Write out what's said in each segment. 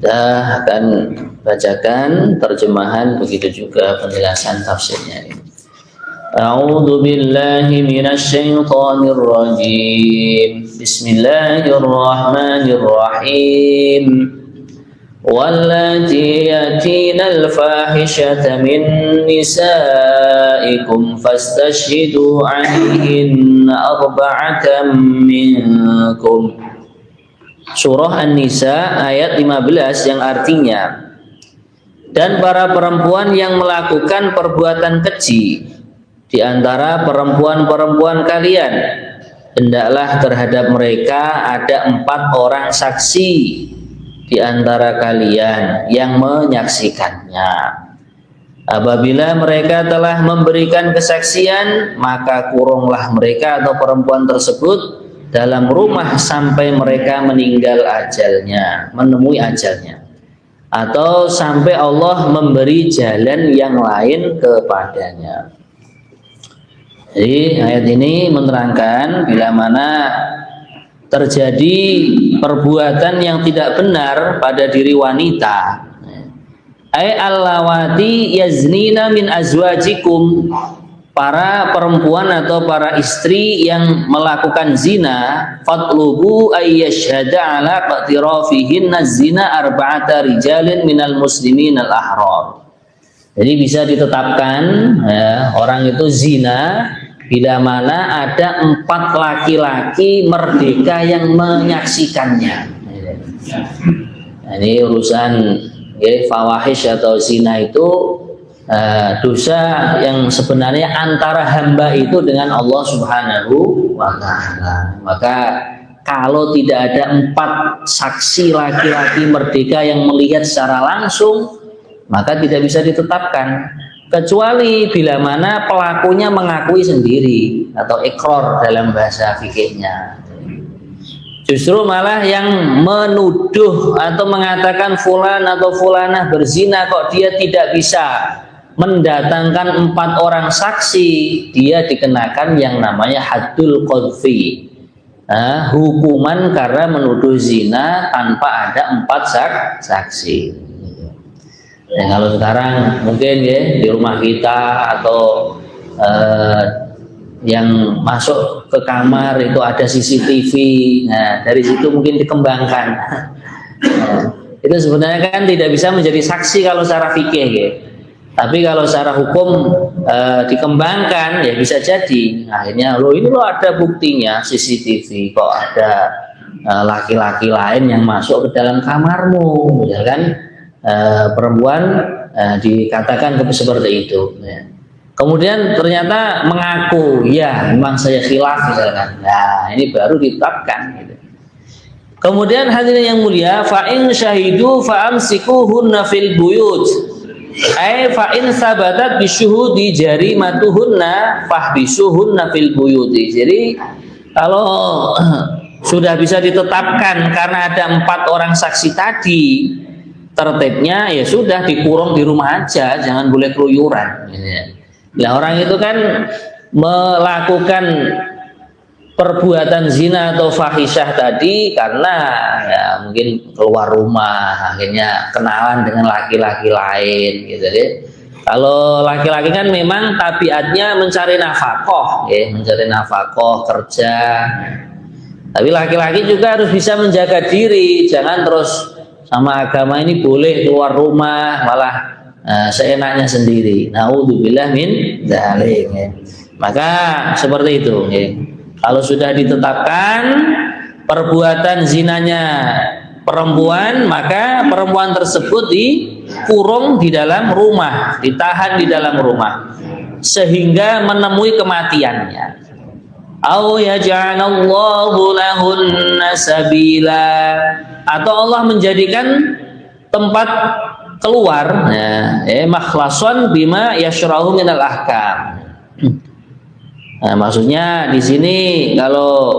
Kita akan bacakan terjemahan, begitu juga penjelasan tafsirnya. A'udzu billahi minasy syaithanir rajim. Bismillahirrahmanirrahim. Wallati yatinal fahishata min nisaikum fastashhidu 'alaihinna arba'atan minkum. Surah An-Nisa ayat 15, yang artinya, dan para perempuan yang melakukan perbuatan keji di antara perempuan-perempuan kalian, hendaklah terhadap mereka ada 4 orang saksi di antara kalian yang menyaksikannya. Apabila mereka telah memberikan kesaksian, maka kurunglah mereka atau perempuan tersebut dalam rumah sampai mereka meninggal ajalnya, menemui ajalnya, atau sampai Allah memberi jalan yang lain kepadanya. Jadi ayat ini menerangkan bila mana terjadi perbuatan yang tidak benar pada diri wanita, ay allawati yaznina min azwajikum, para perempuan atau para istri yang melakukan zina, fatlubu ayyashhada ala qatirafihinna zina arba'ata rijalin minal muslimin al-ahrar. Jadi bisa ditetapkan ya, orang itu zina bila mana ada 4 laki-laki merdeka yang menyaksikannya. Nah, ini urusan ya, fawahish atau zina itu dosa yang sebenarnya antara hamba itu dengan Allah Subhanahu wa ta'ala. Maka kalau tidak ada 4 saksi laki-laki merdeka yang melihat secara langsung, maka tidak bisa ditetapkan, kecuali bila mana pelakunya mengakui sendiri atau iqrar dalam bahasa fikihnya. Justru malah yang menuduh atau mengatakan fulan atau fulanah berzina kok dia tidak bisa mendatangkan 4 orang saksi, dia dikenakan yang namanya haddul qadfi, hukuman karena menuduh zina tanpa ada 4 saksi. Nah, kalau sekarang mungkin ya di rumah kita atau yang masuk ke kamar itu ada CCTV, nah dari situ mungkin dikembangkan. Itu sebenarnya kan tidak bisa menjadi saksi kalau secara fikih ya. Tapi kalau secara hukum dikembangkan ya bisa jadi. Akhirnya ini ada buktinya CCTV, kok ada laki-laki lain yang masuk ke dalam kamarmu, ya kan? Perempuan dikatakan seperti itu. Ya. Kemudian ternyata mengaku, ya memang saya khilaf misalkan. Nah ini baru ditetapkan. Gitu. Kemudian hadirin yang mulia, fa in syahidu fa amsikuhunna fil buyut. Ai fa in sabatat bisyuhudi jarimatuhunna fahbisuhunna fil buyuti. Jadi kalau sudah bisa ditetapkan karena ada 4 orang saksi tadi, tertibnya ya sudah dikurung di rumah aja, jangan boleh keluyuran. Nah orang itu kan melakukan perbuatan zina atau fahisyah tadi karena ya mungkin keluar rumah akhirnya kenalan dengan laki-laki lain gitu ya. Kalau laki-laki kan memang tabiatnya mencari nafkah ya, mencari nafkah, kerja. Tapi laki-laki juga harus bisa menjaga diri, jangan terus sama agama ini boleh keluar rumah malah seenaknya sendiri. Naudzubillah min dzalik ya. Maka seperti itu ya. Kalau sudah ditetapkan perbuatan zinanya perempuan, maka perempuan tersebut dikurung di dalam rumah, ditahan di dalam rumah sehingga menemui kematiannya. Au yaj'alallahu lahunna sabila, atau Allah menjadikan tempat keluar makhlason bima yashra'u minal ahkam. Nah, maksudnya di sini kalau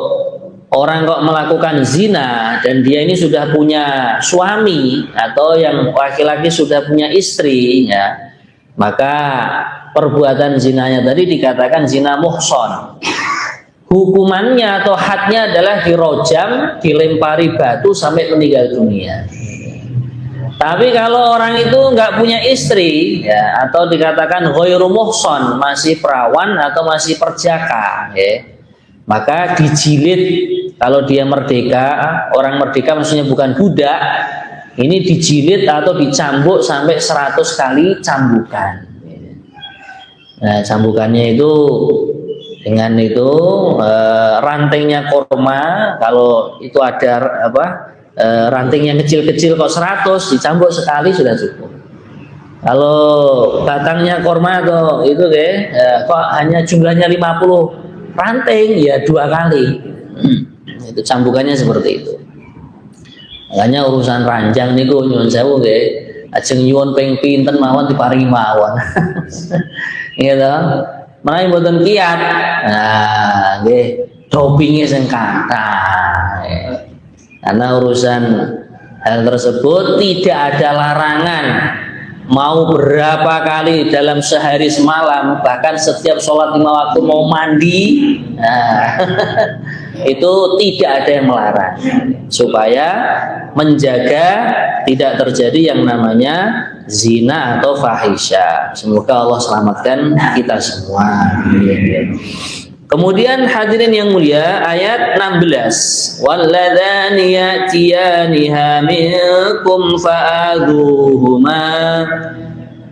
orang kok melakukan zina dan dia ini sudah punya suami atau yang laki-laki sudah punya istri ya, maka perbuatan zinanya tadi dikatakan zina muhson. Hukumannya atau hadnya adalah dirojam, dilempari batu sampai meninggal dunia. Tapi kalau orang itu nggak punya istri, ya, atau dikatakan ghairu muhson, masih perawan atau masih perjaka, ya, maka dijilid. Kalau dia merdeka, orang merdeka maksudnya bukan budak, ini dijilid atau dicambuk sampai 100 kali cambukan. Nah, cambukannya itu dengan itu rantingnya kurma, kalau itu ada ranting yang kecil-kecil kok 100 dicambuk sekali sudah cukup. Kalau batangnya kurma atau itu kok hanya jumlahnya 50 ranting, ya 2 kali. Itu cambukannya seperti itu. Makanya urusan ranjang niku nyuwun sewu nggih, ajeng nyuwun ping pinten mawon diparingi mawon. Gitu. Menawi mboten kiat. Nah, nggih, dopinge sing kathah. Karena urusan hal tersebut tidak ada larangan, mau berapa kali dalam sehari semalam, bahkan setiap sholat 5 waktu mau mandi, nah, itu tidak ada yang melarang, supaya menjaga tidak terjadi yang namanya zina atau fahisha. Semoga Allah selamatkan kita semua. Kemudian hadirin yang mulia, ayat 16, walladzani ya'tiyaniha minkum fa'adhuhuma,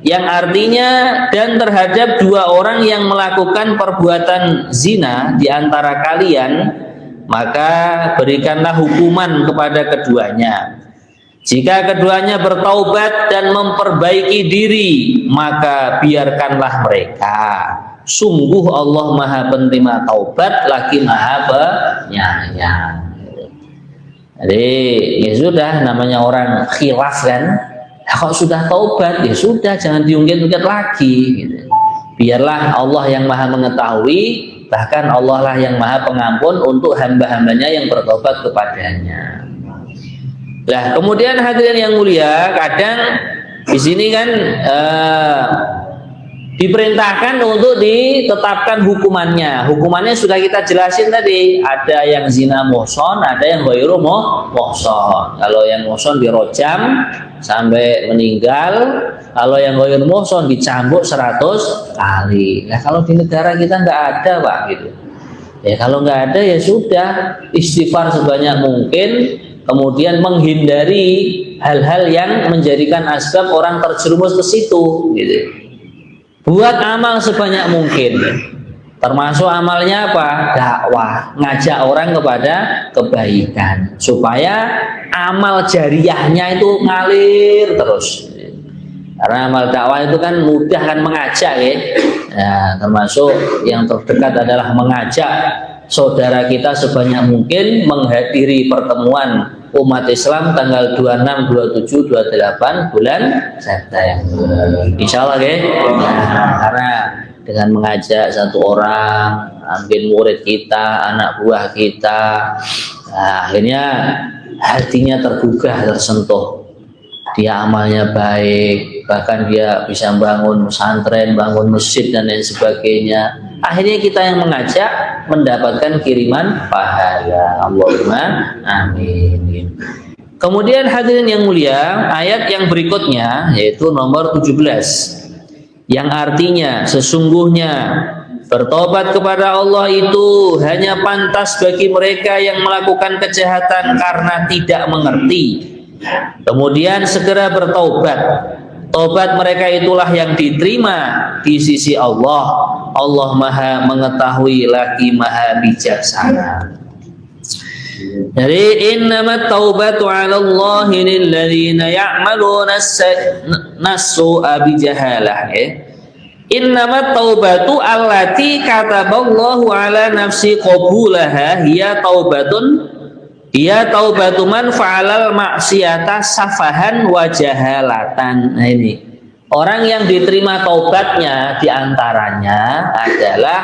yang artinya dan terhadap 2 orang yang melakukan perbuatan zina di antara kalian, maka berikanlah hukuman kepada keduanya. Jika keduanya bertaubat dan memperbaiki diri, maka biarkanlah mereka. Sungguh Allah Maha penerima taubat lagi Maha penyayang. Jadi ya sudah, namanya orang khilaf kan, kalau sudah taubat ya sudah, jangan diungkit-ungkit lagi gitu. Biarlah Allah yang Maha mengetahui, bahkan Allah lah yang Maha pengampun untuk hamba-hambanya yang bertobat kepadanya. Nah, kemudian hadirin yang mulia, kadang di sini kan diperintahkan untuk ditetapkan hukumannya. Hukumannya sudah kita jelasin tadi. Ada yang zina muhson, ada yang ghairu muhson. Kalau yang muhson dirojam sampai meninggal, kalau yang ghairu muhson dicambuk 100 kali. Nah, kalau di negara kita nggak ada, Pak, gitu. Ya kalau nggak ada ya sudah, istighfar sebanyak mungkin, kemudian menghindari hal-hal yang menjadikan asbab orang terjerumus ke situ, gitu. Buat amal sebanyak mungkin, termasuk amalnya apa? Dakwah, ngajak orang kepada kebaikan, supaya amal jariyahnya itu ngalir terus. Karena amal dakwah itu kan mudah kan mengajak ya. Nah, termasuk yang terdekat adalah mengajak saudara kita sebanyak mungkin menghadiri pertemuan umat Islam tanggal 26, 27, 28 bulan September. Insya Allah ya. Nah, karena dengan mengajak satu orang, ambil murid kita, anak buah kita, nah, akhirnya hatinya tergugah, tersentuh. Dia amalnya baik, bahkan dia bisa bangun pesantren, bangun masjid dan lain sebagainya. Akhirnya kita yang mengajak mendapatkan kiriman pahala. Allahumma amin. Kemudian hadirin yang mulia, ayat yang berikutnya yaitu nomor 17, yang artinya sesungguhnya bertobat kepada Allah itu hanya pantas bagi mereka yang melakukan kejahatan karena tidak mengerti, kemudian segera bertaubat. Tobat mereka itulah yang diterima di sisi Allah. Allah Maha mengetahui lagi Maha bijaksana. Jadi innamat taubatu 'ala Allahi lil ladzina ya'maluna as-su'a bijahalah. Innamat taubatu allati kataballahu 'ala nafsi qabulaha hiya taubatu man fa'alal maksiyata safahan wa jahalatan. Nah, ini orang yang diterima taubatnya diantaranya adalah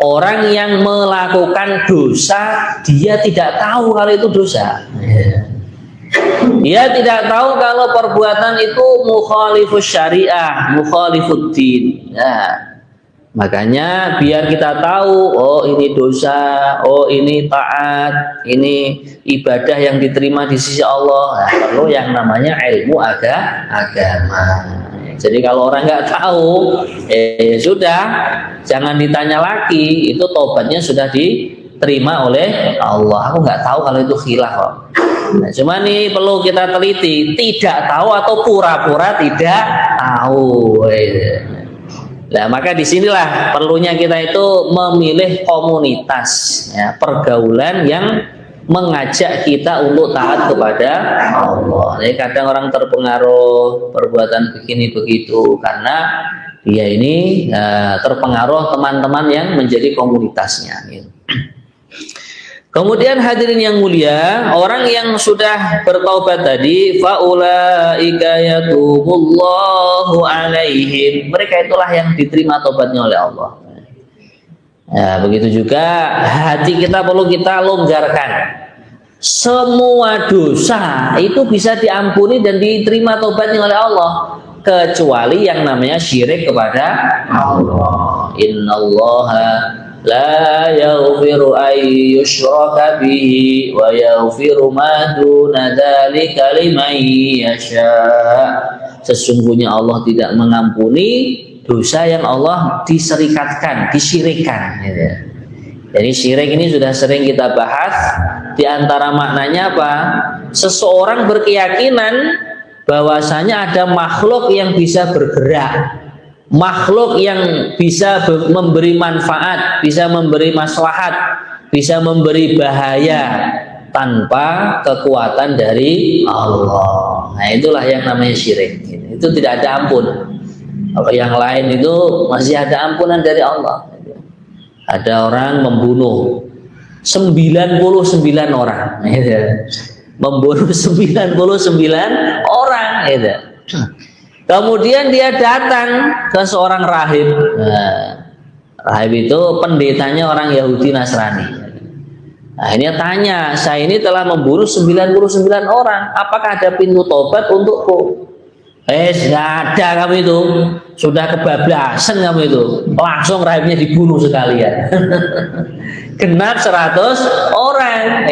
orang yang melakukan dosa, dia tidak tahu kalau itu dosa. Dia tidak tahu kalau perbuatan itu mukhalifus syariah, mukhalifuddin. Nah, Makanya biar kita tahu, oh ini dosa, oh ini taat, ini ibadah yang diterima di sisi Allah. Nah, perlu yang namanya ilmu agama. Jadi kalau orang nggak tahu, sudah, jangan ditanya lagi. Itu tobatnya sudah diterima oleh Allah. Aku nggak tahu kalau itu khilaf kok. Nah, cuma nih perlu kita teliti, tidak tahu atau pura-pura tidak tahu. Nah, maka disinilah perlunya kita itu memilih komunitas, ya, pergaulan yang mengajak kita untuk taat kepada Allah. Jadi kadang orang terpengaruh perbuatan begini begitu karena dia ini terpengaruh teman-teman yang menjadi komunitasnya. Gitu. Kemudian hadirin yang mulia, orang yang sudah bertaubat tadi, faulaika yatubullahu alaihim. Mereka itulah yang diterima taubatnya oleh Allah. Ya, begitu juga hati kita perlu kita longgarkan. Semua dosa itu bisa diampuni dan diterima taubatnya oleh Allah, kecuali yang namanya syirik kepada Allah. Innallaha la yaghfiru ay yushraka bihi wa yaghfiru ma duna dzalika liman yasha. Sesungguhnya Allah tidak mengampuni dosa yang Allah diserikatkan, disyirikkan. Jadi syirik ini sudah sering kita bahas. Di antara maknanya apa? Seseorang berkeyakinan bahwasanya ada makhluk yang bisa bergerak, makhluk yang bisa memberi manfaat, bisa memberi maslahat, bisa memberi bahaya tanpa kekuatan dari Allah. Nah, itulah yang namanya syirik. Itu tidak ada ampun. Kalau yang lain itu masih ada ampunan dari Allah. Ada orang membunuh 99 orang, membunuh 99 orang. Kemudian dia datang ke seorang rahib. Nah, rahib itu pendetanya orang Yahudi Nasrani. Nah, ini tanya, saya ini telah membunuh 99 orang, apakah ada pintu tobat untukku? Nggak ada kamu itu, sudah kebablasan kamu itu. Langsung rahibnya dibunuh sekalian. Genap 100 orang.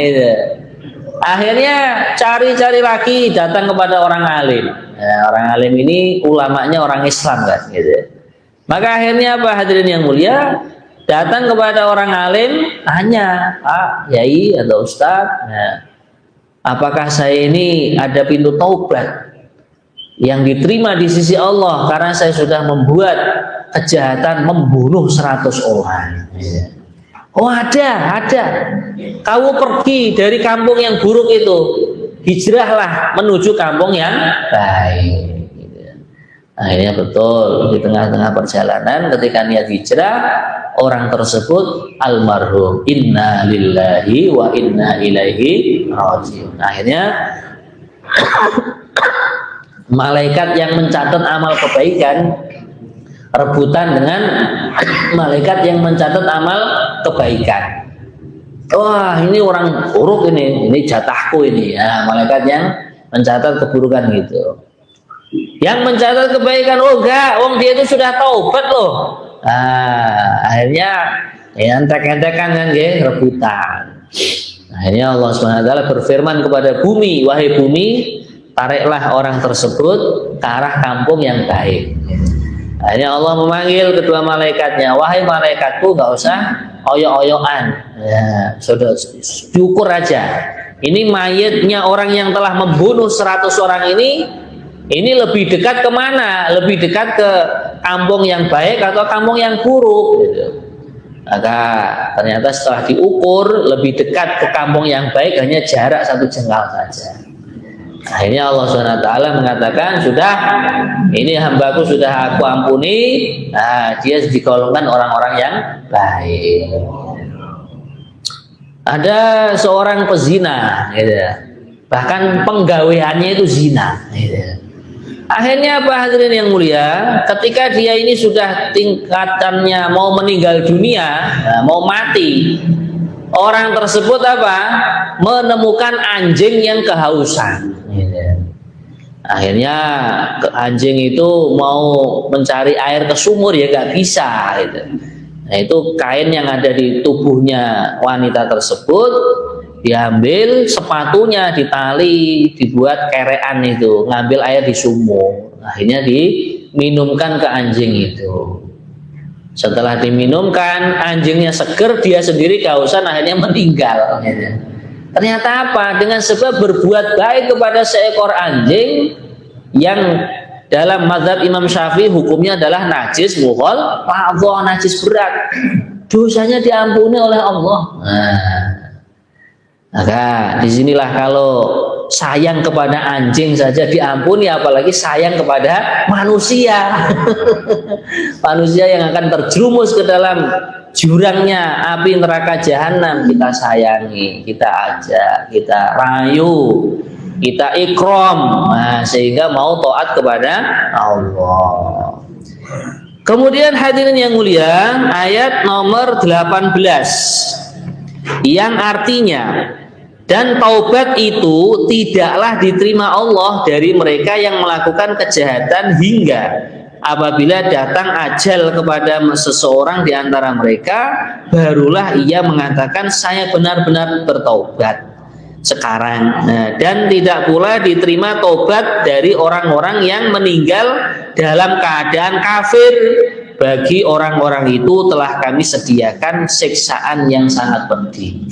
Akhirnya cari-cari lagi, datang kepada orang alim. Ya, orang alim ini ulamanya orang Islam kan, gitu. Maka akhirnya apa, hadirin yang mulia, datang kepada orang alim, tanya, Pak, Yai atau Ustadz, nah, apakah saya ini ada pintu taubat yang diterima di sisi Allah karena saya sudah membuat kejahatan membunuh 100 orang. Ya. Oh ada. Kamu pergi dari kampung yang buruk itu, hijrahlah menuju kampung yang baik. Akhirnya betul di tengah-tengah perjalanan ketika niat hijrah, orang tersebut almarhum. Inna lillahi wa inna ilaihi rajiun. Akhirnya malaikat yang mencatat amal kebaikan rebutan dengan malaikat yang mencatat amal kebaikan. Wah, ini orang buruk ini jatahku ini. Ya, malaikat yang mencatat keburukan gitu. Yang mencatat kebaikan, oh enggak, wong dia itu sudah taubat loh. Nah, akhirnya entek-entekan kan ya, rebutan. Akhirnya Allah SWT berfirman kepada bumi, wahai bumi, tariklah orang tersebut ke arah kampung yang baik. Akhirnya Allah memanggil kedua malaikatnya, wahai malaikatku, gak usah oyok-oyokan, ya, sudah diukur aja. Ini mayatnya orang yang telah membunuh 100 orang ini lebih dekat kemana? Lebih dekat ke kampung yang baik atau kampung yang buruk? Gitu. Maka ternyata setelah diukur lebih dekat ke kampung yang baik hanya jarak 1 jengkal saja. Akhirnya Allah SWT mengatakan, sudah, ini hambaku sudah aku ampuni. Nah, dia digolongkan orang-orang yang baik. Ada seorang pezina, gitu. Bahkan penggaweannya itu zina. Gitu. Akhirnya apa, hadirin yang mulia, ketika dia ini sudah tingkatannya mau meninggal dunia, mau mati, orang tersebut apa? Menemukan anjing yang kehausan. Akhirnya anjing itu mau mencari air ke sumur ya nggak bisa gitu. Nah itu kain yang ada di tubuhnya wanita tersebut diambil, sepatunya ditali, dibuat kerean itu, ngambil air di sumur. Akhirnya diminumkan ke anjing itu. Setelah diminumkan, anjingnya seger, dia sendiri kehausan, akhirnya meninggal. Ternyata apa? Dengan sebab berbuat baik kepada seekor anjing yang dalam mazhab Imam Syafi'i hukumnya adalah najis mughalladzah, najis berat. Dosanya diampuni oleh Allah. Maka disinilah kalau sayang kepada anjing saja diampuni, apalagi sayang kepada manusia. Manusia yang akan terjerumus ke dalam jurangnya api neraka jahanam, kita sayangi, kita ajak, kita rayu, kita ikram, sehingga mau taat kepada Allah. Kemudian hadirin yang mulia, ayat nomor 18 yang artinya, dan taubat itu tidaklah diterima Allah dari mereka yang melakukan kejahatan hingga apabila datang ajal kepada seseorang di antara mereka, barulah ia mengatakan saya benar-benar bertaubat sekarang. Dan tidak pula diterima taubat dari orang-orang yang meninggal dalam keadaan kafir. Bagi orang-orang itu telah kami sediakan siksaan yang sangat pedih.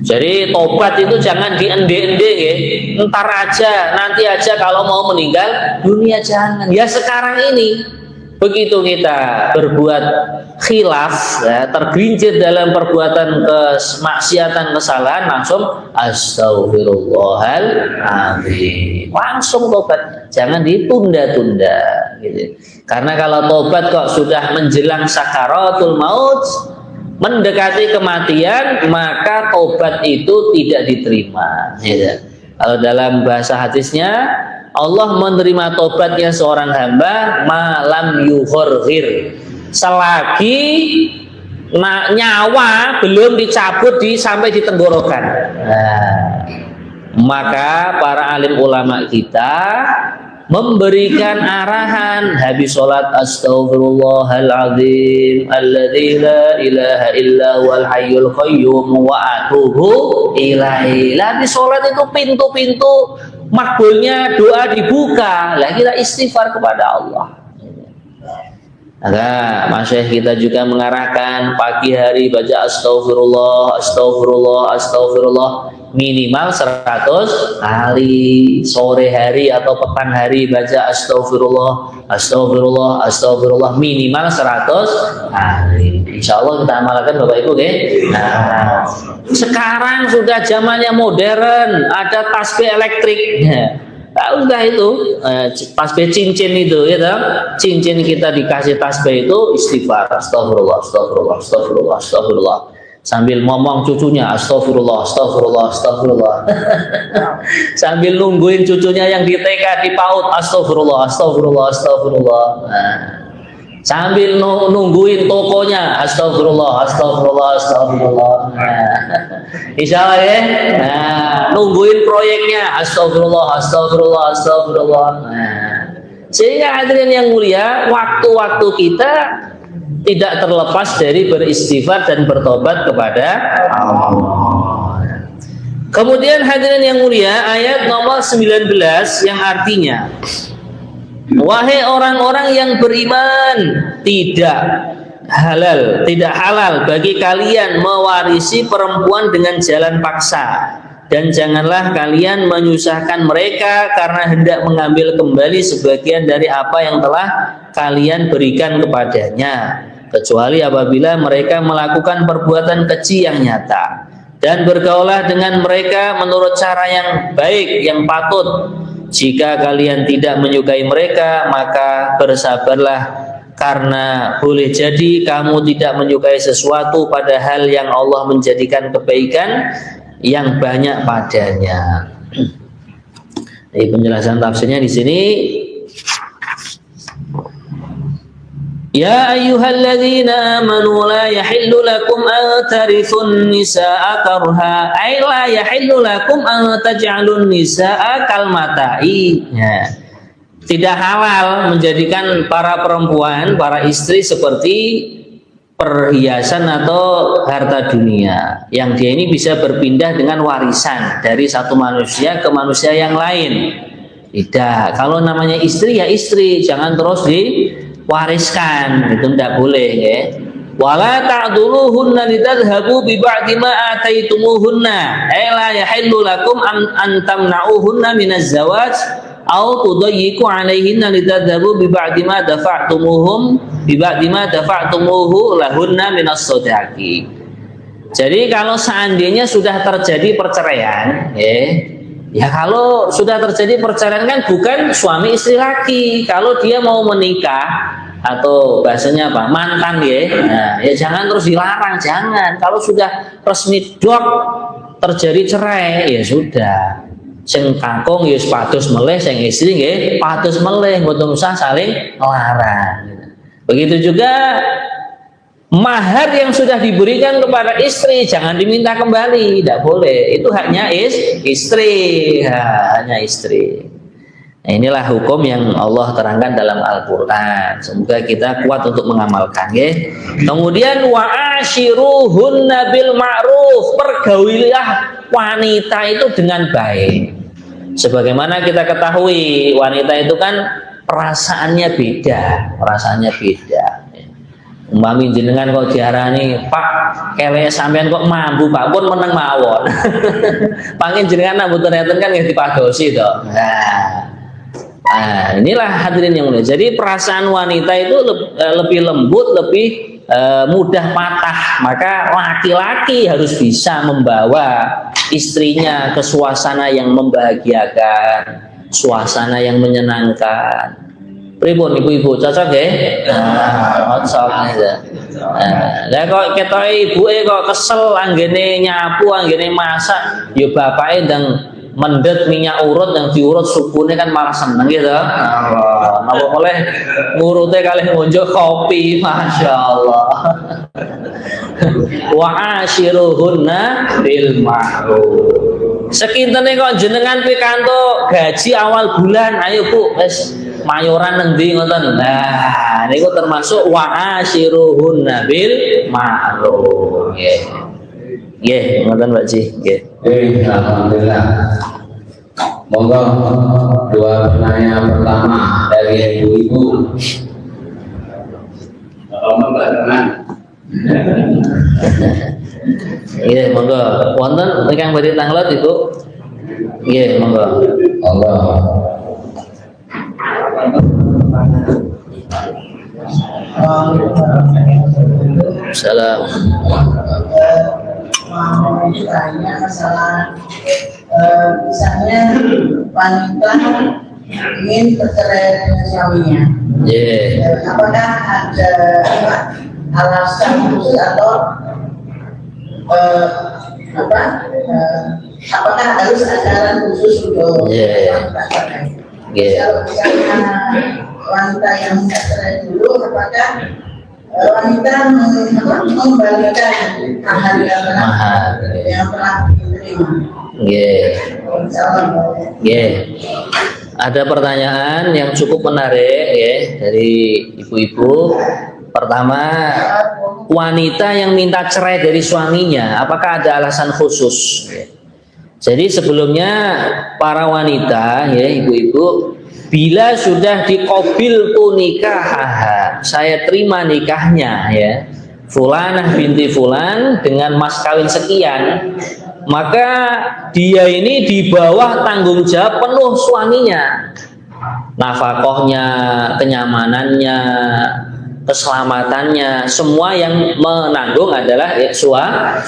Jadi tobat itu jangan diende-ende ya. Ntar aja, nanti aja kalau mau meninggal dunia, jangan. Ya sekarang ini. Begitu kita berbuat khilaf, ya, tergelincir dalam perbuatan kemaksiatan, kesalahan, langsung astagfirullahaladzim, langsung tobat, jangan ditunda-tunda gitu. Karena kalau tobat kok sudah menjelang sakaratul maut, mendekati kematian, maka tobat itu tidak diterima gitu. Kalau dalam bahasa hadisnya, Allah menerima tobatnya seorang hamba malam yuhorhir, selagi nyawa belum dicabut sampai di tenggorokan. Maka para alim ulama kita memberikan arahan habis sholat astaghfirullahaladzim alladzi la ilaha illa huwal hayyul qayyum wa atubu ilaihi. Habis sholat itu pintu-pintu makbulnya doa dibuka, lah kita istighfar kepada Allah. Maka masyayikh kita juga mengarahkan pagi hari baca astagfirullah, astagfirullah, astagfirullah minimal 100 kali, sore hari atau petang hari baca astagfirullah, astagfirullah, astagfirullah minimal 100 kali. Insya Allah kita amalkan Bapak Ibu, okay? Nah, sekarang sudah zamannya modern, ada tasbih elektrik. Tahu nggak itu tasbih cincin itu, ya toh? Cincin kita dikasih tasbih itu istighfar, astagfirullah, astagfirullah, astagfirullah, astagfirullah. Sambil ngomong cucunya astagfirullah, astagfirullah, astagfirullah. Sambil nungguin cucunya yang di TK di PAUD, astagfirullah, astagfirullah, astagfirullah. Sambil nungguin tokonya astagfirullah, astagfirullah, astagfirullah. Insya Allah ya. Nungguin proyeknya astagfirullah, astagfirullah, astagfirullah. Sehingga hadirin yang mulia, waktu-waktu kita tidak terlepas dari beristighfar dan bertobat kepada Allah. Kemudian hadirin yang mulia, ayat nomor 19 yang artinya, wahai orang-orang yang beriman, tidak halal bagi kalian mewarisi perempuan dengan jalan paksa, dan janganlah kalian menyusahkan mereka karena hendak mengambil kembali sebagian dari apa yang telah kalian berikan kepadanya, kecuali apabila mereka melakukan perbuatan keji yang nyata. Dan bergaulah dengan mereka menurut cara yang baik, yang patut. Jika kalian tidak menyukai mereka, maka bersabarlah, karena boleh jadi kamu tidak menyukai sesuatu padahal yang Allah menjadikan kebaikan yang banyak padanya. Jadi penjelasan tafsirnya di sini, Ya ayyuhalladzina amanu la yahillu lakum an tarithun nisaa karha ay la yahillu lakum an taj'alun nisaa kal mata'i. Ya. Tidak halal menjadikan para perempuan, para istri seperti perhiasan atau harta dunia yang dia ini bisa berpindah dengan warisan dari satu manusia ke manusia yang lain. Tidak, kalau namanya istri ya istri, jangan terus diwariskan, itu tidak boleh ya. Wala ta'duluhunna litadhhabu bi ba'di ma ataitumuhunna ay la yahillu lakum an tamna'uhunna minaz zawaj aw tudayyiqu 'alayhinna litadhhabu bi ba'di ma dafa'tumuhum bi ba'di ma dafa'tumuhu lahunna minas sadaqi. Jadi kalau seandainya sudah terjadi perceraian ya kalau sudah terjadi perceraian kan bukan suami istri lagi. Kalau dia mau menikah atau bahasanya apa mantan ya jangan terus dilarang, jangan. Kalau sudah resmi dok terjadi cerai ya sudah, sing kakung ya pados meleh, sing istri nggih pados meleh, mboten usah saling melarang. Begitu juga mahar yang sudah diberikan kepada istri jangan diminta kembali, tidak boleh. Itu haknya istri, hanya istri. Nah, inilah hukum yang Allah terangkan dalam Al-Quran. Semoga kita kuat untuk mengamalkan ya. Kemudian wa'ashiruhunna bil ma'ruf, pergaulilah wanita itu dengan baik. Sebagaimana kita ketahui wanita itu kan perasaannya beda. Umpami jenengan kok diarani Pak kele sampean kok mampu Pak pun meneng mawon. Pangin jenengan nambut ternyata kan nggih dipadosi to. Nah, inilah hadirin yang mulia. Jadi perasaan wanita itu lebih lembut, lebih mudah patah. Maka laki-laki harus bisa membawa istrinya ke suasana yang membahagiakan, suasana yang menyenangkan. Pripun ibu-ibu cocok ya? Cocok aja. Lah kok ketok ibuke kok kesel anggene nyapu, anggene masak, ya bapake ndang mendet minyak urut yang diurut sukune kan malah seneng gitu. Allah, napa boleh ngurute kalih ngonjo kopi, masya Allah. Wa ashiruhunna bil ma'ruf. Sekintene kok jenengan pikantuk gaji awal bulan, ayo Bu, wis mayoran nang ndi ngoten. Nah, niku termasuk wa ashiruhunna bil ma'ruf. Nggih. Nggih, ngoten Pak Ji, nggih. Alhamdulillah. Monggo dua penanya pertama dari ibu-ibu. Nggih, monggo. Wonten ingkang badhe tanglot Ibu? Nggih, monggo. Allah. Salam. Mau ditanya masalah misalnya wanita ingin bercerai dengan suaminya, apakah ada alasan khusus atau apakah harus ajaran khusus untuk wanita cerai? Kalau misalnya wanita yang cerai dulu, apakah wanita mengembalikan mahar yang telah diterima? Ada pertanyaan yang cukup menarik ya dari ibu-ibu. Pertama, wanita yang minta cerai dari suaminya, apakah ada alasan khusus? Jadi sebelumnya para wanita ya ibu-ibu, bila sudah dikobil tu nikah, saya terima nikahnya ya, Fulanah binti Fulan dengan mas kawin sekian, maka dia ini di bawah tanggung jawab penuh suaminya, nafkahnya, kenyamanannya, keselamatannya, semua yang menanggung adalah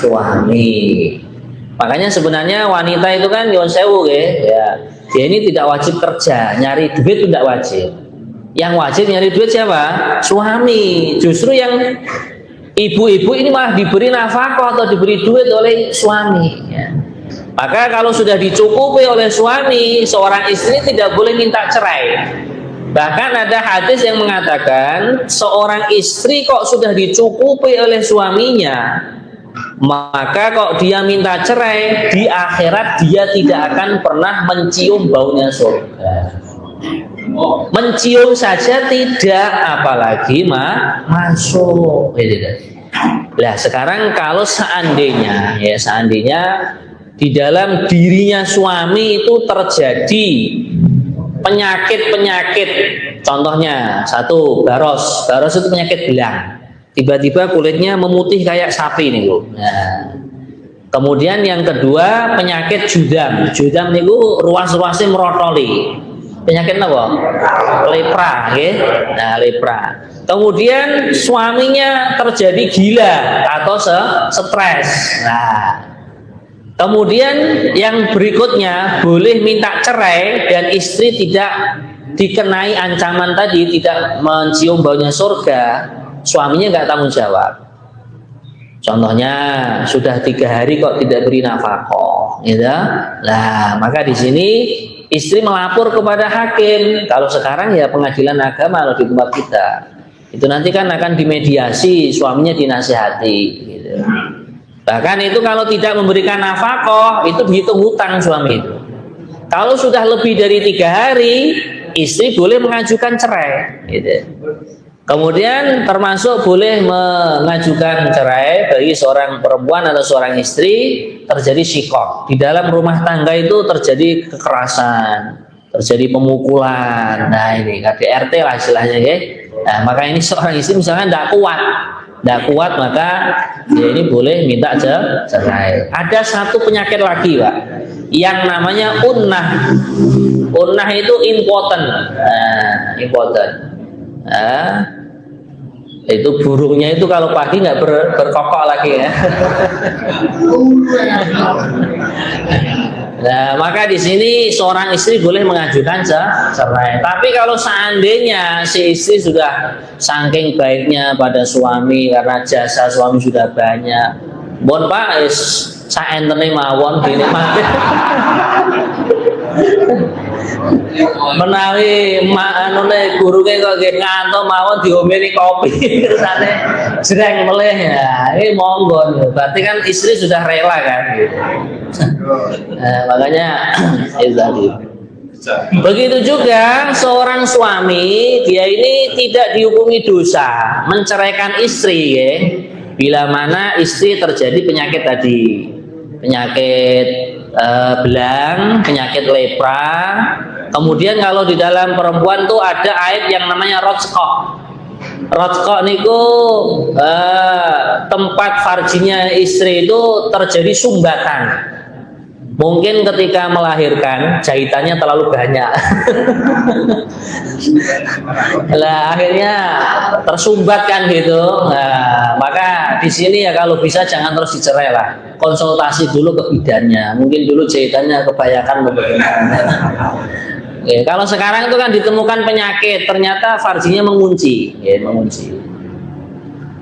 suami. Makanya sebenarnya wanita itu kan nyuwun sewu ya, dia ini tidak wajib kerja, nyari duit itu tidak wajib. Yang wajib nyari duit siapa? Suami. Justru yang ibu-ibu ini malah diberi nafkah atau diberi duit oleh suami ya. Maka kalau sudah dicukupi oleh suami, seorang istri tidak boleh minta cerai. Bahkan ada hadis yang mengatakan seorang istri kok sudah dicukupi oleh suaminya, maka kok dia minta cerai, di akhirat dia tidak akan pernah mencium baunya surga. Mencium saja tidak, apalagi masuk. Nah sekarang kalau seandainya di dalam dirinya suami itu terjadi penyakit, contohnya satu, baros itu penyakit belang, tiba-tiba kulitnya memutih kayak sapi nih. Nah, kemudian yang kedua penyakit judam niku ruas-ruasnya merotoli, penyakit apa? Lepra, okay? Nah lepra. Kemudian suaminya terjadi gila atau stres. Nah, kemudian yang berikutnya boleh minta cerai dan istri tidak dikenai ancaman tadi, tidak mencium baunya surga, suaminya nggak tanggung jawab. Contohnya sudah 3 hari kok tidak beri nafkah, gitu. Nah, maka di sini istri melapor kepada hakim. Kalau sekarang ya pengadilan agama kalau di tempat kita, itu nanti kan akan dimediasi, suaminya dinasihati, gitu. Bahkan itu kalau tidak memberikan nafkah itu dihitung hutang suami itu. Kalau sudah lebih dari 3 hari, istri boleh mengajukan cerai, gitu. Kemudian termasuk boleh mengajukan cerai bagi seorang perempuan atau seorang istri terjadi syikok. Di dalam rumah tangga itu terjadi kekerasan, terjadi pemukulan. Nah ini KDRT lah istilahnya, ya. Nah, maka ini seorang istri misalnya tidak kuat, maka dia ini boleh minta cerai. Ada satu penyakit lagi, Pak, yang namanya unnah. Unnah itu impoten. Nah, impoten. Nah, itu burungnya itu kalau pagi nggak berkokok lagi, ya. Nah, maka di sini seorang istri boleh mengajukan cerai. Tapi kalau seandainya si istri sudah saking baiknya pada suami karena jasa suami sudah banyak, bon Pak, saya entene mawon gini mati. Menawi anune guruke kok nggih ngantuk mawon diomeni kopi kersane jreng meleh, ya ini monggo. Berarti kan istri sudah rela kan, gitu. Nah, makanya itu tadi. Begitu juga seorang suami, dia ini tidak dihukumi dosa menceraikan istri, ya, bila mana istri terjadi penyakit tadi, penyakit belang, penyakit lepra. Kemudian kalau di dalam perempuan tuh ada aib yang namanya rotskok. Rotskok niku tempat farjinya istri itu terjadi sumbatan. Mungkin ketika melahirkan jahitannya terlalu banyak. Lah akhirnya tersumbat kan gitu. Nah, maka di sini ya kalau bisa jangan terus dicerai lah. Konsultasi dulu ke bidannya. Mungkin dulu jahitannya kebanyakan bagaimana. Ya, kalau sekarang itu kan ditemukan penyakit, ternyata farjinya mengunci, ya, mengunci.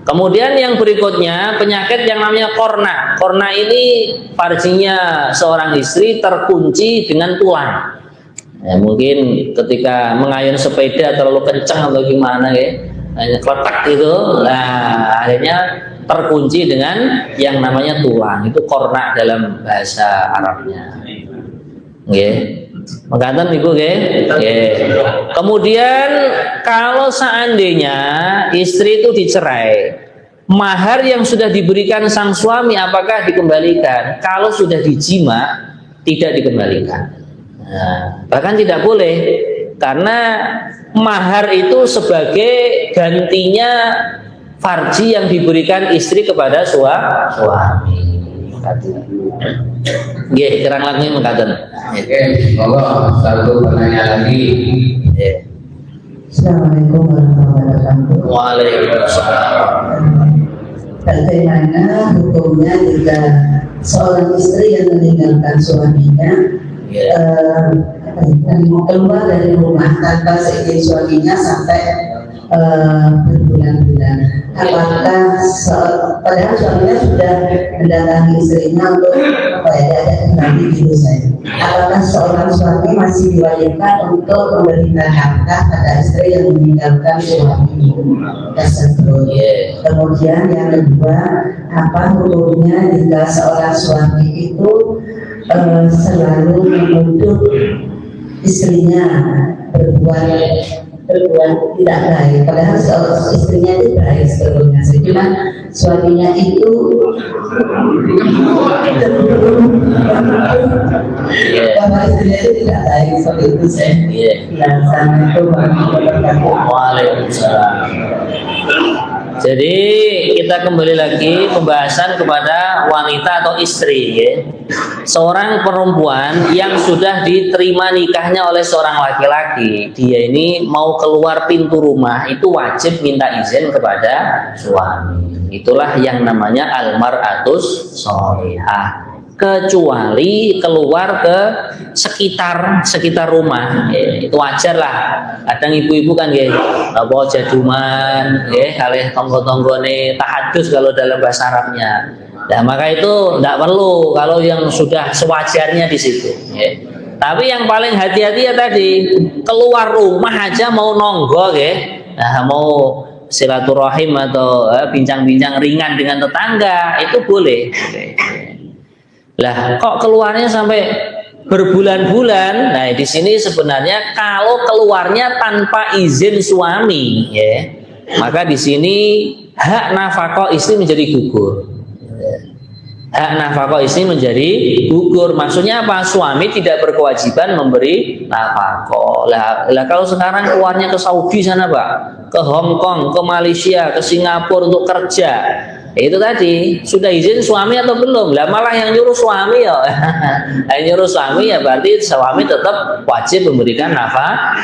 Kemudian yang berikutnya penyakit yang namanya korna. Korna ini farjinya seorang istri terkunci dengan tulang. Ya, mungkin ketika mengayun sepeda terlalu kencang atau gimana, ya, hanya kletak gitu. Nah, akhirnya terkunci dengan yang namanya tulang. Itu korna dalam bahasa Arabnya. Ya. Mengatakan ibu, kemudian kalau seandainya istri itu dicerai, mahar yang sudah diberikan sang suami apakah dikembalikan? Kalau sudah dijima, tidak dikembalikan. Nah, bahkan tidak boleh, karena mahar itu sebagai gantinya farji yang diberikan istri kepada suami. Nggih, terang lagi mengatakan. Oke, monggo satu pertanyaan lagi. Assalamualaikum warahmatullahi wabarakatuh. Waalaikumsalam. Bagaimana hukumnya jika seorang istri yang meninggalkan suaminya keluar dari rumah tanpa seizin suaminya sampai berbulan-bulan? apakah padahal suaminya sudah mendatangi istrinya untuk ada nanti gitu saya. Apakah seorang suami masih diwajibkan untuk memberikan nafkah pada istri yang meninggalkan suami tersebut? Kemudian yang kedua, apa hukumnya jika seorang suami itu selalu menuduh istrinya berbuat tidak baik, padahal istrinya itu baik sebetulnya, cuma suaminya itu bahwa istrinya itu tidak baik, seperti itu saya. Assalamualaikum warahmatullahi wabarakatuh. Waalaikumsalam. Jadi kita kembali lagi pembahasan kepada wanita atau istri, ya. Seorang perempuan yang sudah diterima nikahnya oleh seorang laki-laki, dia ini mau keluar pintu rumah itu wajib minta izin kepada suami. Itulah yang namanya almar'atus sholihah. Kecuali keluar ke sekitar rumah, itu wajar lah. Kadang ibu-ibu kan ya apa jaduman, kalih tonggo-tonggone tahadus kalau dalam bahasa Arabnya. Nah maka itu tidak perlu kalau yang sudah sewajarnya di situ. Tapi yang paling hati-hati ya tadi, keluar rumah aja mau nonggo, nah mau silaturahim atau bincang-bincang ringan dengan tetangga itu boleh. Lah kok keluarnya sampai berbulan-bulan? Nah di sini sebenarnya kalau keluarnya tanpa izin suami, maka di sini hak nafkah istri menjadi gugur. Hak nafkah istri menjadi gugur. Maksudnya apa? Suami tidak berkewajiban memberi nafkah. Lah kalau sekarang keluarnya ke Saudi sana, Pak, ke Hong Kong, ke Malaysia, ke Singapura untuk kerja. Itu tadi sudah izin suami atau belum? Lah malah yang nyuruh suami ya. Yang nyuruh suami ya berarti suami tetap wajib memberikan nafkah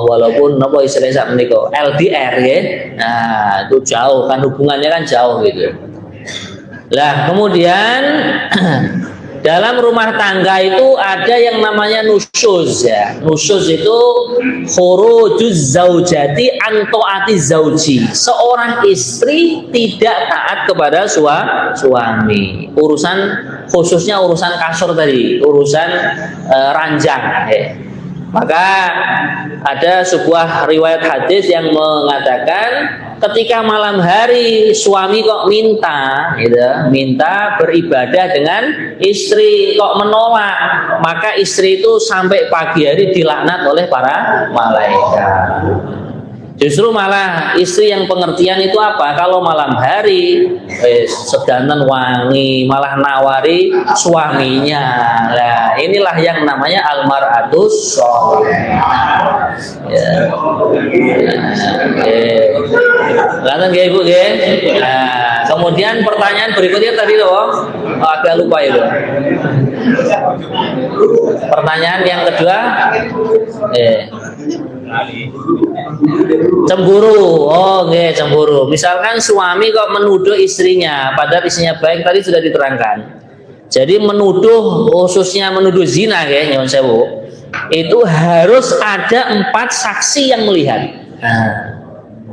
walaupun nopo istilahnya sak menika LDR ya. Nah, itu jauh kan hubungannya kan jauh gitu. Lah kemudian dalam rumah tangga itu ada yang namanya nusyuz ya. Nusyuz itu khurujuz zaujati an taati zauji. Seorang istri tidak taat kepada suami. Urusan khususnya urusan kasur tadi, urusan ranjang. Maka ada sebuah riwayat hadis yang mengatakan ketika malam hari suami kok minta beribadah dengan istri kok menolak, maka istri itu sampai pagi hari dilaknat oleh para malaikat. Justru malah istri yang pengertian itu apa? Kalau malam hari sedanten wangi, malah nawari suaminya. Nah, inilah yang namanya almar'atus sholihah. Lanjut ya Ibu ya. Nah, kemudian pertanyaan berikutnya tadi loh, agak lupa itu. Pertanyaan yang kedua, cemburu. Oh, nggih, cemburu. Misalkan suami kok menuduh istrinya, padahal istrinya baik, tadi sudah diterangkan. Jadi menuduh, khususnya menuduh zina, nyuwun sewu, itu harus ada 4 saksi yang melihat. Nah,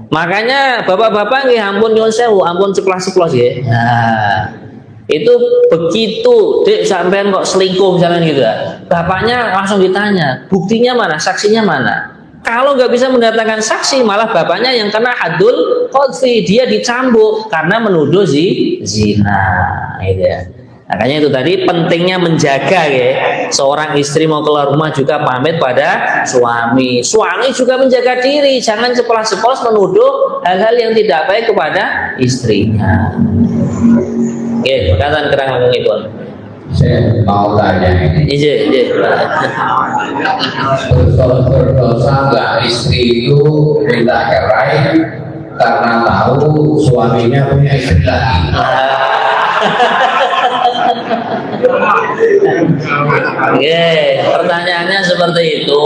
makanya bapak-bapak nggih ampun nyuwun sewu, ampun ceplas-ceplos ya. Nah, itu begitu dek sampean kok selingkuh misalnya gitu, bapaknya langsung ditanya, buktinya mana, saksinya mana? Kalau nggak bisa mendatangkan saksi, malah bapaknya yang kena hadul qadfi, dia dicambuk karena menuduh zina. Gitu ya. Makanya itu tadi pentingnya menjaga ya. Seorang istri mau keluar rumah juga pamit pada suami. Suami juga menjaga diri, jangan ceplas-ceplos menuduh hal-hal yang tidak baik kepada istrinya. Oke, perkataan kerang ngomong itu. Saya mau tanya ini. Iya. Berdosa nggak istri itu minta cerai karena tahu suaminya punya istri lagi? Pertanyaannya seperti itu.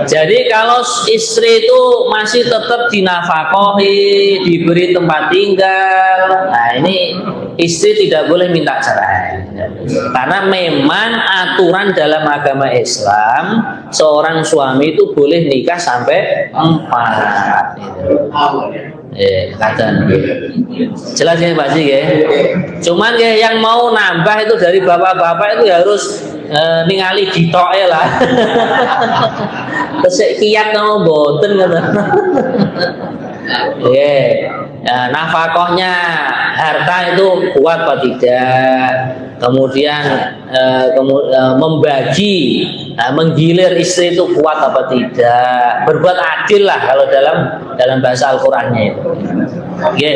Jadi kalau istri itu masih tetap dinafkahi, diberi tempat tinggal, nah ini istri tidak boleh minta cerai. Karena memang aturan dalam agama Islam, seorang suami itu boleh nikah sampai 4. Kadang. Jelas ya Pak Ji ya. Cuman ya yang mau nambah itu dari bapak-bapak itu harus ningali ditoke lah. Tesik kiat mau boten ngono. Nah, nafkahnya harta itu kuat atau tidak, kemudian membagi, menggilir istri itu kuat apa tidak, berbuat adil lah kalau dalam bahasa Al-Qur'annya itu.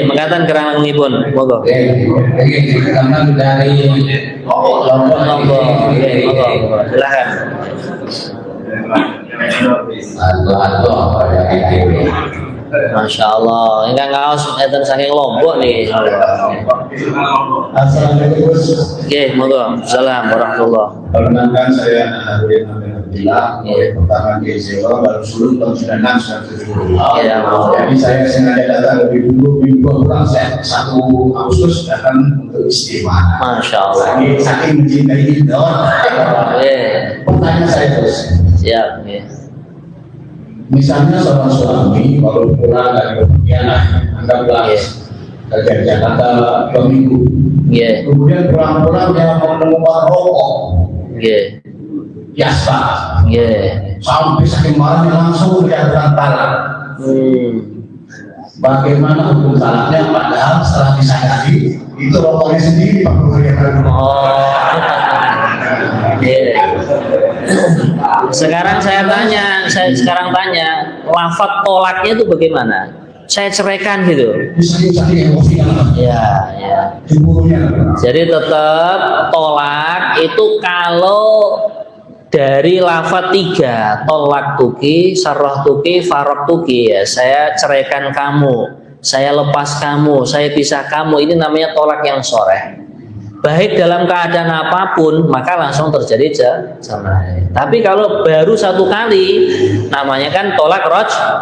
Mengatakan keranganipun, monggo. Karena dari Monggo, silakan. Masya Allah, enggak ngaos enten saking Lombok nih. Assalamualaikum. Oke, monggo. Salam warahmatullah. Perkenalkan saya Nahruddin Alhamdulillah. Pertama di Jawa baru sulung tahun 96 Ya, jadi saya sengaja datang lebih dulu minggu pulang saya 1 Agustus datang untuk istimewa. Masya Allah. Saking mencintai Indon. Pertanyaan saya terus. Siap. Misalnya seorang suami kalau pulang dari Pontianak, anggaplah kerja di Jakarta 2 minggu, kemudian pulang-pulang dia menemukan rokok, Yaspa, sampai saking marahnya langsung dia berantara. Bagaimana hukum talaknya? Padahal setelah disadari itu rokoknya sendiri Pak Guru. Sekarang sekarang tanya, lafaz tolaknya itu bagaimana? Saya ceraikan gitu. Ya. Jadi tetap tolak itu kalau dari lafaz 3, tolak tuki, sarroh tuki, farok tuki, ya. Saya ceraikan kamu, saya lepas kamu, saya pisah kamu. Ini namanya tolak yang sharih. Baik dalam keadaan apapun maka langsung terjadi cerai. Tapi kalau baru 1 kali namanya kan tolak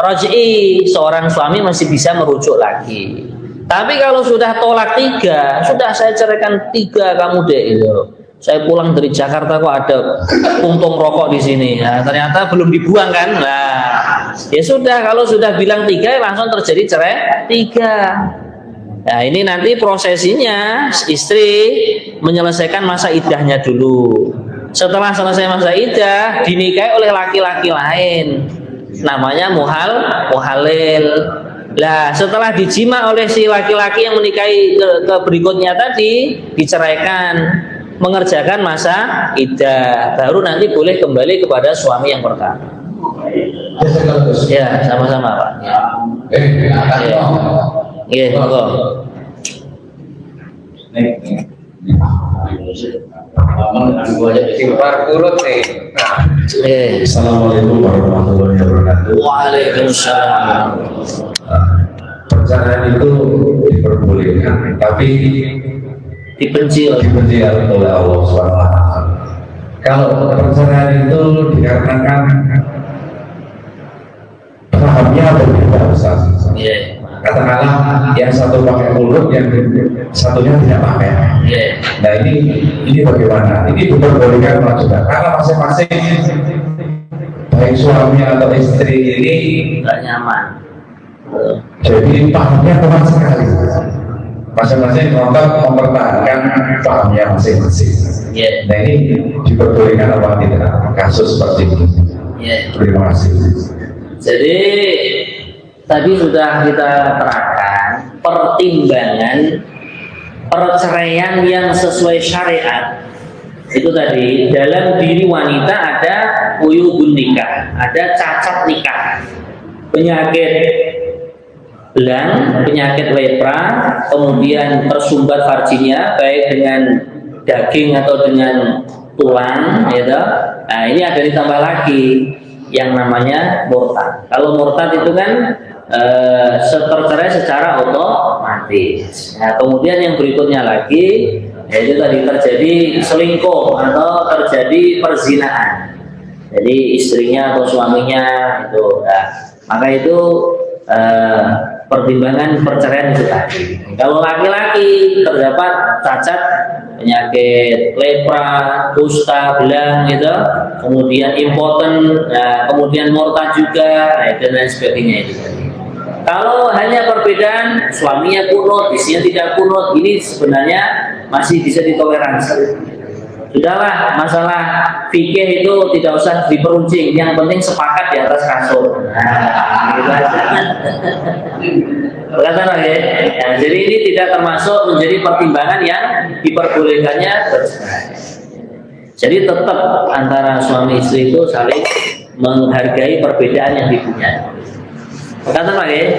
roj'i, seorang suami masih bisa merujuk lagi. Tapi kalau sudah tolak 3, sudah saya ceraikan 3 kamu deh itu. Saya pulang dari Jakarta kok ada puntung rokok di sini. Nah, ternyata belum dibuang kan? Nah, ya sudah kalau sudah bilang 3 langsung terjadi cerai 3. Nah ini nanti prosesinya istri menyelesaikan masa iddahnya dulu. Setelah selesai masa iddah dinikahi oleh laki-laki lain, namanya muhalil. Nah setelah dijima oleh si laki-laki yang menikahi ke berikutnya tadi, diceraikan, mengerjakan masa iddah, baru nanti boleh kembali kepada suami yang pertama. Ya sama-sama Pak. Monggo. Assalamualaikum warahmatullahi wabarakatuh. Waalaikumsalam. Perceraian itu diperbolehkan, tapi dibenci oleh Allah SWT. Kalau perceraian itu dikarenakan pahamnya berbeda besar. Katakanlah yang satu pakai mulut, yang satunya tidak pakai. Nah ini bagaimana? Ini diperbolehkan juga karena masing-masing baik suami atau istri ini nggak nyaman. Jadi pahamnya kuat sekali. Masing-masing ngotot mempertahankan pahamnya masing-masing. Nah ini diperbolehkan apa tidak? Kasus seperti ini. Terima kasih. Jadi tadi sudah kita terangkan pertimbangan perceraian yang sesuai syariat itu tadi dalam diri wanita ada uyubun nikah, ada cacat nikah, penyakit belang, penyakit lepra, kemudian tersumbat farjinya baik dengan daging atau dengan tulang, gitu. Nah ini ada ditambah lagi yang namanya murtad. Kalau murtad itu kan tercerai secara otomatis. Nah, kemudian yang berikutnya lagi yaitu tadi terjadi selingkuh atau terjadi perzinahan. Jadi istrinya atau suaminya itu. Nah, maka itu pertimbangan perceraian itu tadi. Kalau laki-laki terdapat cacat penyakit lepra, kusta, belang gitu, kemudian impoten, kemudian murtad juga, dan lain sebagainya itu tadi. Kalau hanya perbedaan suaminya kunut, istrinya tidak kunut, ini sebenarnya masih bisa ditoleransi. Sudahlah, masalah fikih itu tidak usah diperuncing, yang penting sepakat di atas kasur. Nah, gitu aja. Kata lagi, ya, jadi ini tidak termasuk menjadi pertimbangan yang diperbolehkannya bercerai. Jadi tetap antara suami istri itu saling menghargai perbedaan yang dipunyai. Kata lagi,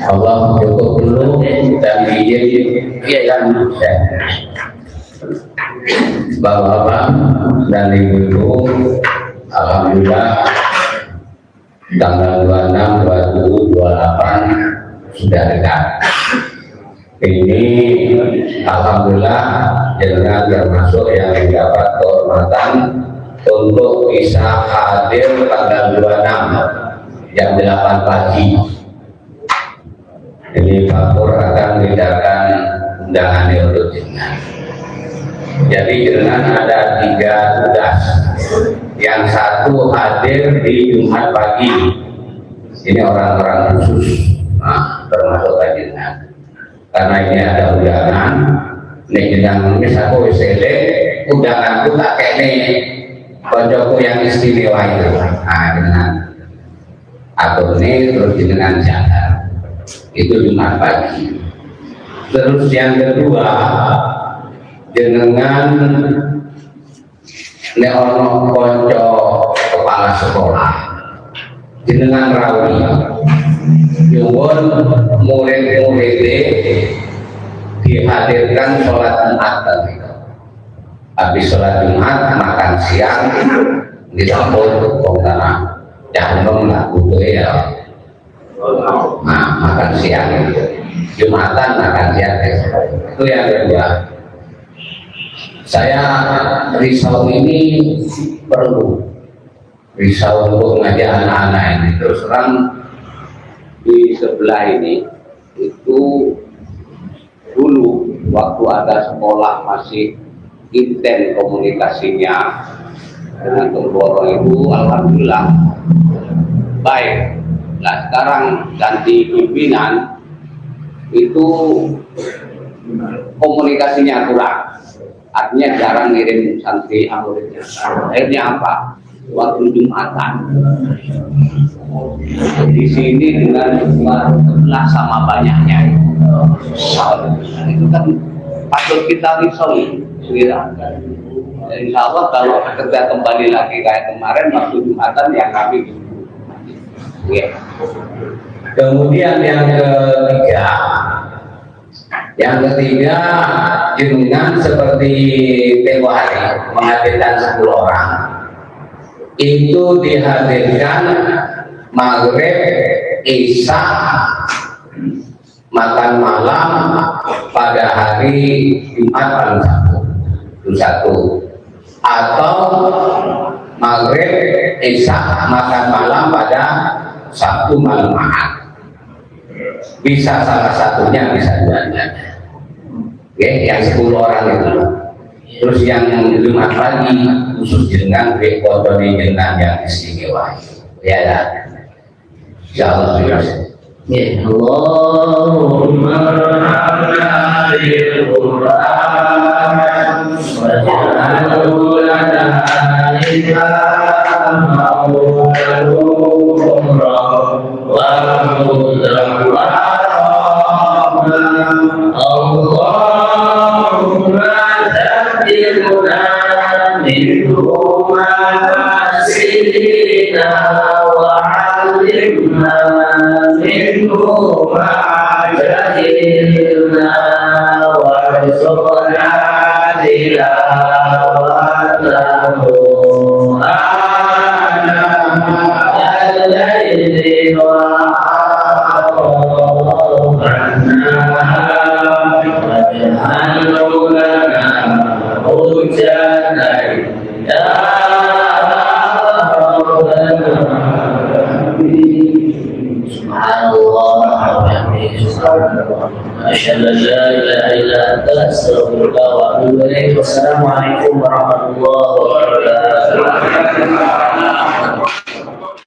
Allah cukup dulu dan izin kan Bapak-bapak dan ibu-ibu, alhamdulillah tanggal 26, 27, 28 sudah dekat. Ini alhamdulillah jenengan termasuk yang mendapat kehormatan untuk bisa hadir tanggal 26 jam 8 pagi. Ini Pak Pur akan meninggalkan undangan untuk jenengan. Jadi jenengan ada 3 tugas. Yang satu hadir di Jumat pagi. Ini orang-orang khusus, nah, termasuk jenengan. Karena ini ada undangan. Ini jenengan ini satu WCD. Undanganku tak kayak ini. Koncoku yang istimewa itu. Nah, jenengan atau ini terus jenengan jalan. Itu Jumat pagi. Terus yang kedua, jenengan neono konco kepala sekolah, jenengan rawi, nyuwun murid-murid dihadirkan sholat Jumat tadi. Habis sholat Jumat makan siang di dapur kongkana, jangan lah butuh ya. Nah, makan siang Jumatan makan siang itu yang kedua. Saya risau ini perlu risau untuk mengajak anak-anak ini. Terus terang di sebelah ini itu dulu waktu ada sekolah masih intens komunikasinya dengan Temboro itu alhamdulillah baik. Nah sekarang ganti pimpinan itu komunikasinya kurang, artinya jarang ngirim santri muridnya. Akhirnya apa? Waktu Jumatan di sini dengan sebelah sama banyaknya itu kan patut kita risau. Insya Allah kalau kerja kembali lagi kayak kemarin waktu Jumatan yang kami ya. Kemudian yang ketiga jenengan seperti tempo hari menghadirkan 10 orang itu dihadirkan maghrib, isya, makan malam pada hari Jumat paling satu atau maghrib, isya, makan malam pada Sabtu malam Ahad. Bisa salah satunya, bisa dua-duanya. Oke, yang 10 orang itu. Terus yang Jumat pagi khusus jenengan rekodoni jenengan yang istimewa. Ya lah. Insyaallah terus. Ya Allahumma barik Qur'an wa ja'alhu lana Assalamualaikum warahmatullahi wabarakatuh.